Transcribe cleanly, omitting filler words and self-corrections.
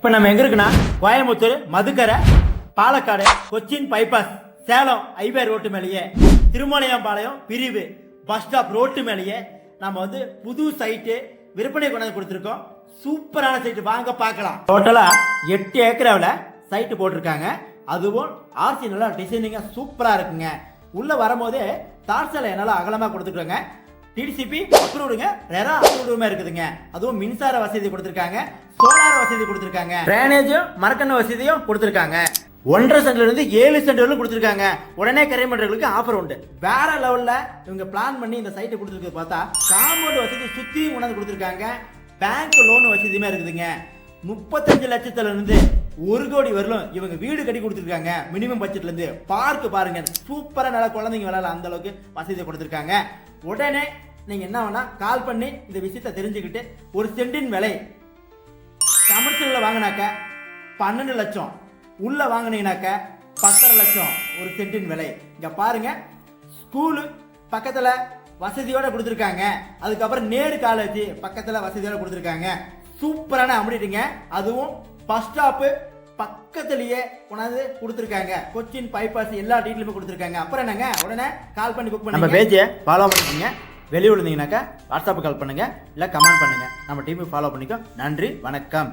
இப்போ நம்ம எங்க இருக்குன்னா Coimbatore, Madukkarai, Palakkad, Cochin bypass, Salem highway road மேலேயே திருமலையாம்பாளையம் பிரிவு பஸ் ஸ்டாப் ரோட்டு மேலேயே நம்ம வந்து புது சைட்டு விற்பனை கொண்டாந்து கொடுத்துருக்கோம். சூப்பரான சைட்டு, வாங்க பார்க்கலாம். டோட்டலா 8 ஏக்கராவில் சைட்டு போட்டிருக்காங்க. அதுவும் ஆர்சி நல்லா டிசைனிங்கா சூப்பரா இருக்குங்க. உள்ள வரும்போதே தார்சலை நல்லா அகலமா கொடுத்துருக்காங்க. டிடிசிபி அப்ரூவ்டுங்க, ரெரா அப்ரூவ்டுமே இருக்குதுங்க. அதுவும் மின்சார வசதி கொடுத்துருக்காங்க, சோலார் வசதி கொடுத்துருக்காங்க, டிரைனேஜும் மரக்கண்ண வசதியும் கொடுத்துருக்காங்க. 1.5 சென்ட்ல இருந்து 7 சென்ட் வரைக்கும் கொடுத்துருக்காங்க. உடனே கரை பண்றவங்களுக்கு ஆஃபர் உண்டு. வேற லெவல்ல இவங்க பிளான் பண்ணி இந்த சைட்டை கொடுத்துருக்கு. பார்த்தா காம்பவுண்ட் வசதி சுத்தி உணர்ந்து கொடுத்துருக்காங்க. பேங்க் லோன் வசதியுமே இருக்குதுங்க. 35 லட்சத்துல இருந்து 1 கோடி வரலும் இவங்க வீடு கட்டி கொடுத்துருக்காங்க. மினிமம் பட்ஜெட்ல இருந்து பார்க் பாருங்க, சூப்பரா நல்லா குழந்தைங்க விளையாடலாம், அந்த அளவுக்கு வசதி கொடுத்துருக்காங்க. உடனே நீங்க என்ன வேணா கால் பண்ணி இந்த விஷயத்தை தெரிஞ்சுக்கிட்டு ஒரு சென்டின் விலை கமர்ஷியல்ல வாங்கினாக்க 12 லட்சம், உள்ள வாங்கினீங்கனாக்க 10.5 லட்சம் ஒரு சென்டின் விலை. இங்க பாருங்க, ஸ்கூலு பக்கத்துல வசதியோட கொடுத்துருக்காங்க. அதுக்கப்புறம் நேரு காலேஜ் பக்கத்துல வசதியோட கொடுத்துருக்காங்க. சூப்பரான அம்யூனிட்டிங்க. அதுவும் பஸ் ஸ்டாப்பு பக்கத்திலேயே கொண்டாந்து கொடுத்துருக்காங்க. கொச்சின் பைபாஸ் எல்லா டீட்டெயிலுமே கொடுத்துருக்காங்க. அப்புறம் என்னங்க, உடனே கால் பண்ணி புக் பண்ணி நம்ம பேஜை ஃபாலோ பண்ணிக்கோங்க. வெளியூர் இருந்தீங்கன்னாக்கா வாட்ஸ்அப் கால் பண்ணுங்க, இல்லை கமெண்ட் பண்ணுங்க. நம்ம டீமுக்கு ஃபாலோ பண்ணிக்கோ. நன்றி, வணக்கம்.